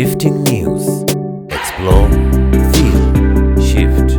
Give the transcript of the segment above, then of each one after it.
Shifting news. Explore, feel, shift.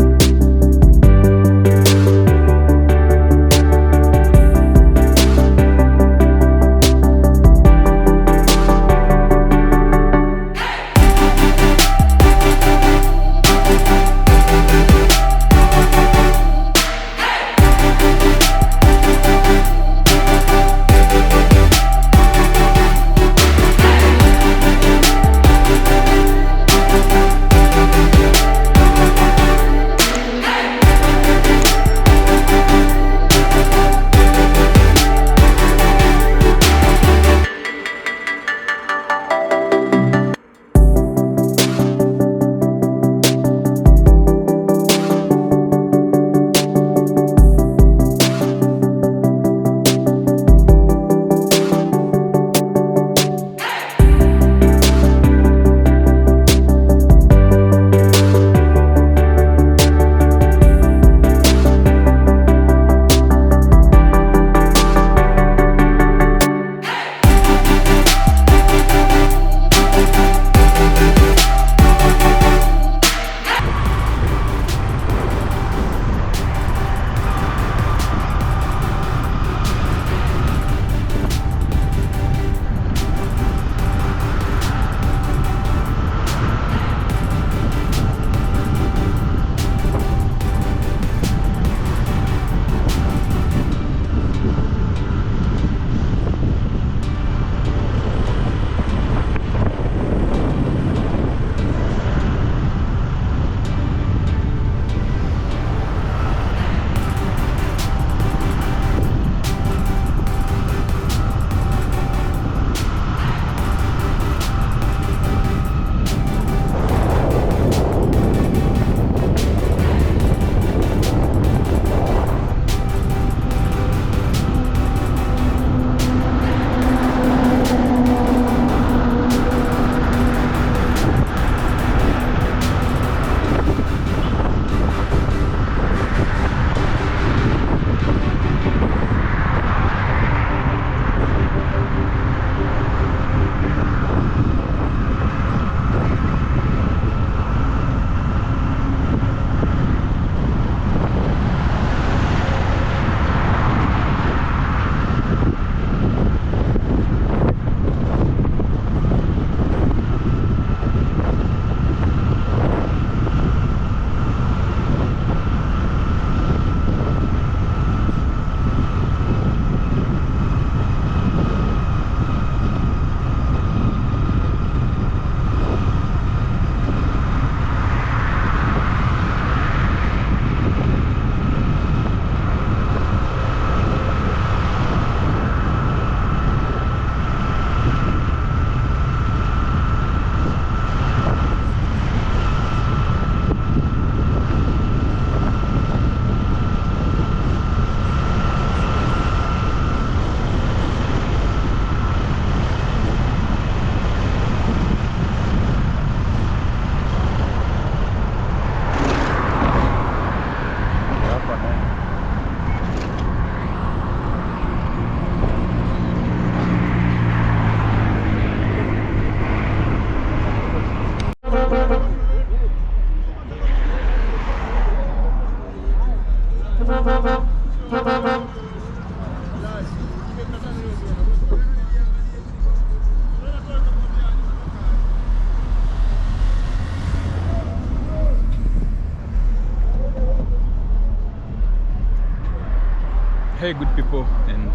Hey good people, and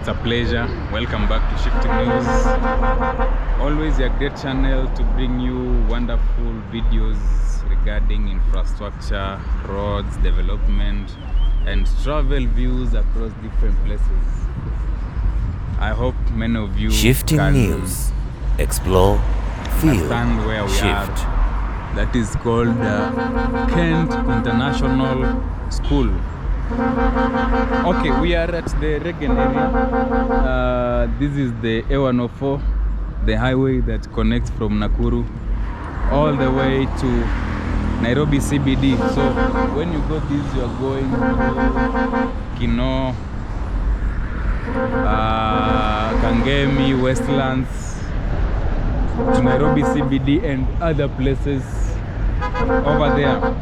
it's a pleasure. Welcome back to Shifting News. Always a great channel to bring you wonderful videos regarding infrastructure, roads, development, and travel views across different places. I hope many of you Shifting can News. Explore, feel, understand where we shift. are. That is called KENHA International School. Okay, we are at the Regen area. This is the A104, the highway that connects from Nakuru all the way to Nairobi CBD. So when you go this, you are going to Kinoo, Kangemi, Westlands, to Nairobi CBD and other places over there.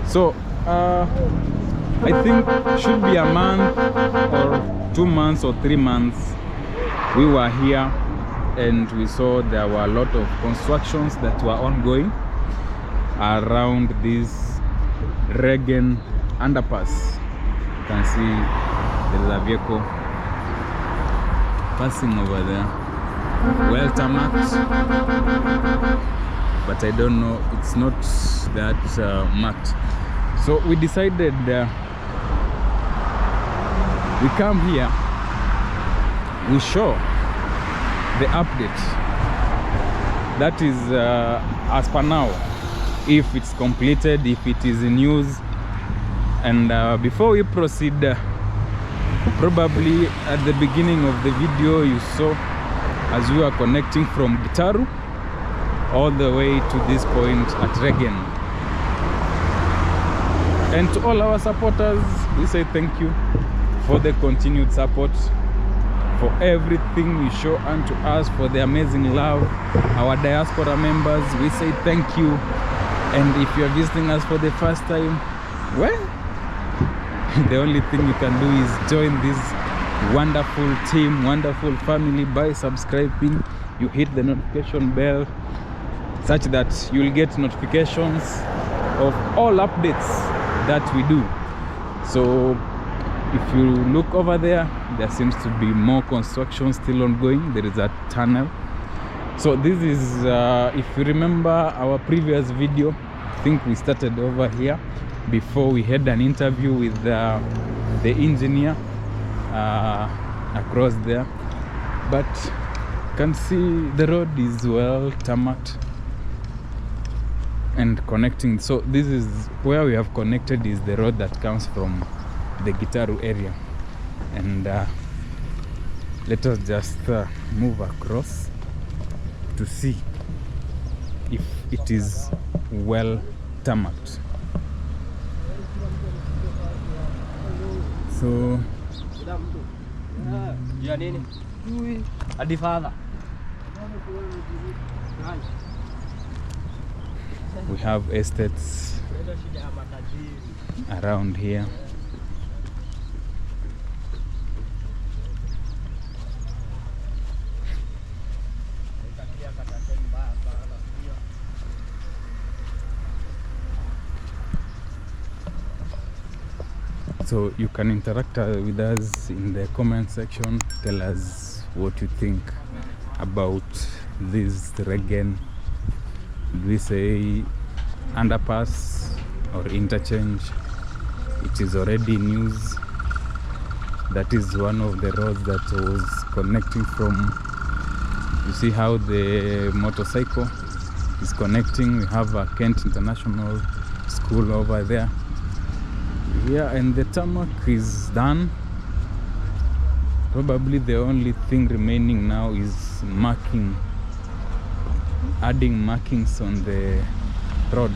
So I think should be a month or 2 months or 3 months we were here, and we saw there were a lot of constructions that were ongoing around this Regen Underpass. You can see there is a vehicle passing over there, well tarmacked, but I don't know, it's not that marked. So we decided we come here, we show the update. That is as per now, if it's completed, if it is in use. And before we proceed, probably at the beginning of the video you saw as we are connecting from Gitaru all the way to this point at Regen. And to all our supporters, we say thank you for the continued support, for everything you show unto us, for the amazing love. Our diaspora members, we say thank you. And if you are visiting us for the first time, well, the only thing you can do is join this wonderful team, wonderful family by subscribing. You hit the notification bell such that you'll get notifications of all updates that we do. So if you look over there, there seems to be more construction still ongoing. There is a tunnel. So this is if you remember our previous video, I think we started over here before we had an interview with the engineer across there. But you can see the road is well tarmacked and connecting. So this is where we have connected, is the road that comes from the Gitaru area. And let us just move across to see if it is well tarmacked. So we have estates around here. So you can interact with us in the comment section. Tell us what you think about this Regen. Do we say underpass or interchange? It is already in use. That is one of the roads that was connecting from, you see how the motorcycle is connecting. We have a Kent International School over there. Yeah, and the tarmac is done. Probably the only thing remaining now is marking, adding markings on the road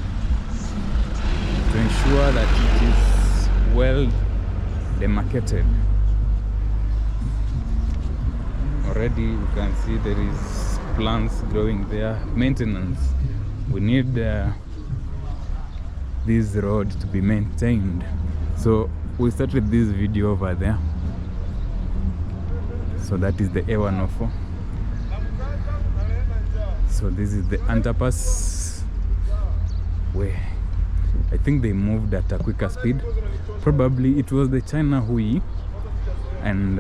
to ensure that it is well demarcated. Already you can see there is plants growing there. Maintenance. We need this road to be maintained. So we started this video over there. So that is the A104. So this is the underpass way. I think they moved at a quicker speed. Probably it was the China Hui. And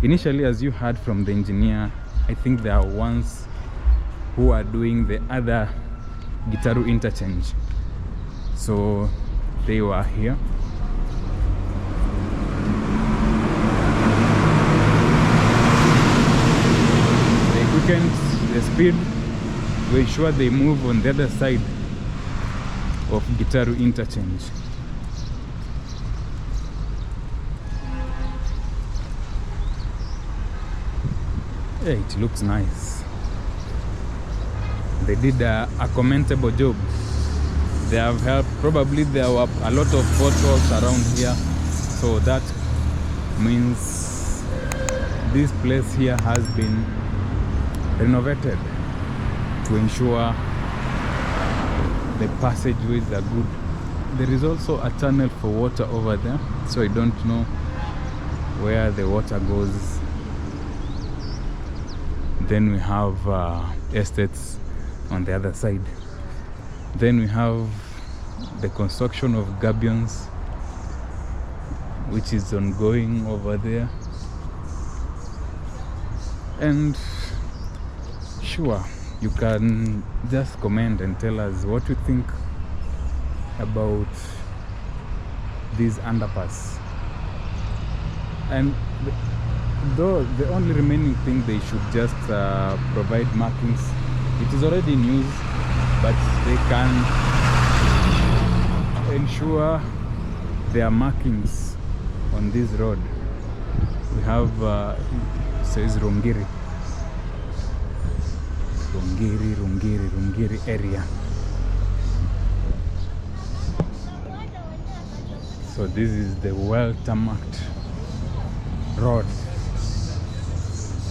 initially, as you heard from the engineer, I think there are ones who are doing the other Gitaru interchange. So they were here. The speed to ensure they move on the other side of Gitaru interchange. Yeah, it looks nice. They did a commendable job. They have helped. Probably there were a lot of potholes around here, so that means this place here has been renovated. to ensure the passageways are good. There is also a tunnel for water over there, so I don't know where the water goes. Then we have estates on the other side. Then we have the construction of gabions, which is ongoing over there. And sure, you can just comment and tell us what you think about this underpass. And though the only remaining thing, they should just provide markings. It is already in use, but they can ensure there are markings on this road. We have it says Rungiri area. So this is the well tarmacked road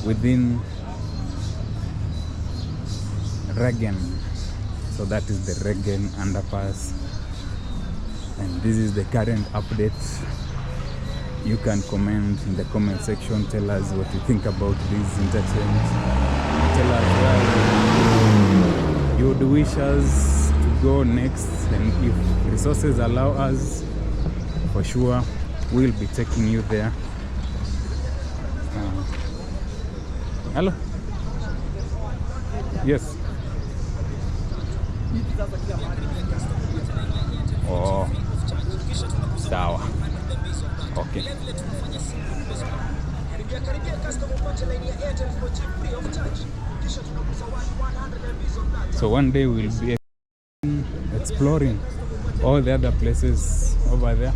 within Regen. So that is the Regen Underpass, and this is the current update. You can comment in the comment section, tell us what you think about these interchange. Tell us where you would wish us to go next, and if resources allow us, for sure we'll be taking you there. Hello? Yes. Oh, sawa. Okay. So one day we'll be exploring all the other places over there,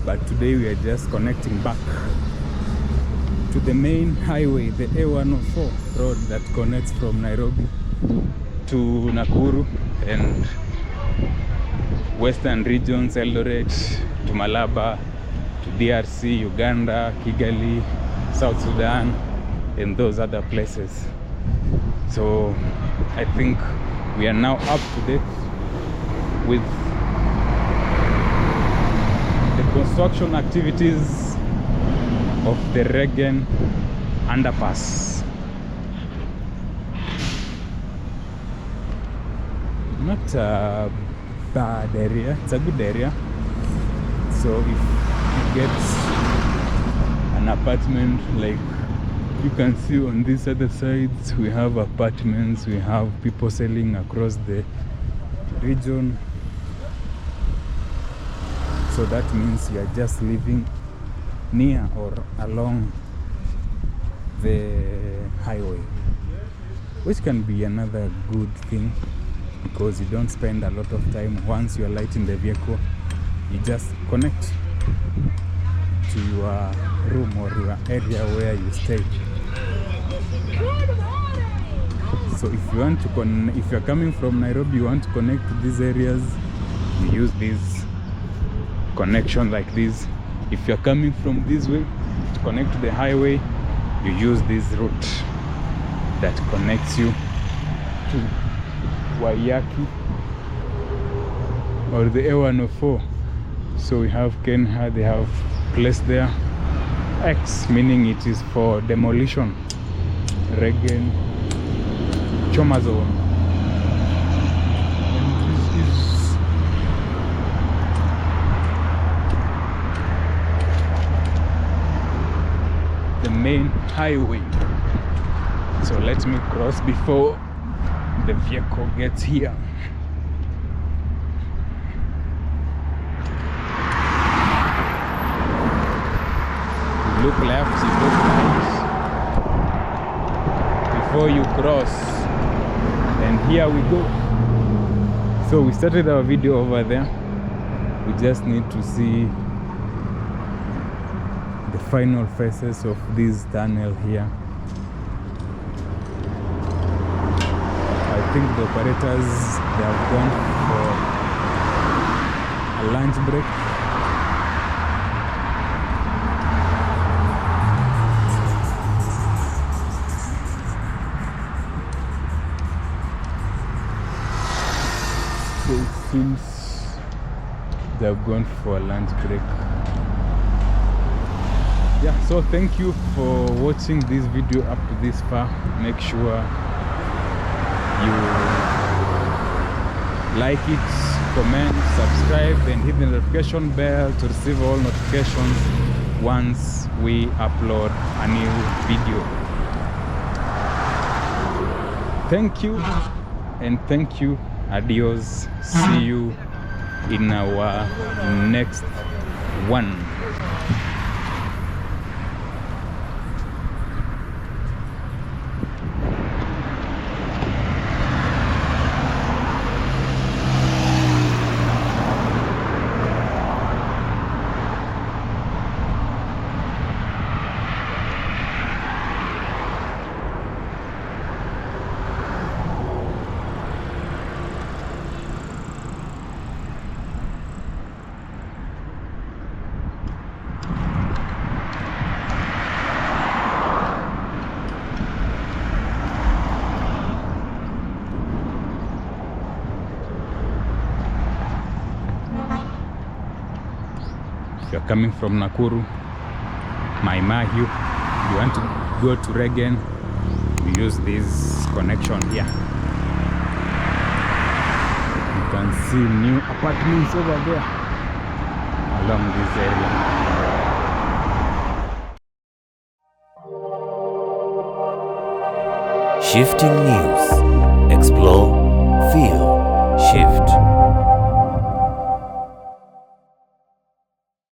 but today we are just connecting back to the main highway, the A104 road that connects from Nairobi to Nakuru and western regions, Eldoret to Malaba, to DRC, Uganda, Kigali, South Sudan, and those other places. So I think we are now up to date with the construction activities of the Regen Underpass. Not a bad area, it's a good area. So if you get an apartment, like you can see on these other sides, we have apartments, we have people selling across the region. So that means you are just living near or along the highway, which can be another good thing, because you don't spend a lot of time. Once you are lighting the vehicle, you just connect to your room or your area where you stay. So if you want to if you're coming from Nairobi, you want to connect to these areas, you use this connection like this. If you're coming from this way to connect to the highway, you use this route that connects you to Waiyaki or the A104. So we have KENHA, they have placed there X, meaning it is for demolition. Regen Choma Zone. And this is the main highway. So let me cross before the vehicle gets here. You look left, you look right before you cross, and here we go. So we started our video over there. We just need to see the final phases of this tunnel here. I think the operators, they have gone for a lunch break. it seems they've gone for a lunch break. Yeah, so thank you for watching this video up to this far. Make sure you like it, comment, subscribe, and hit the notification bell to receive all notifications once we upload a new video. Thank you and thank you. Adios. See you in our next one. You're coming from Nakuru, Maimahiu, you want to go to Regen, you use this connection here. You can see new apartments over there along this area. Shifting news.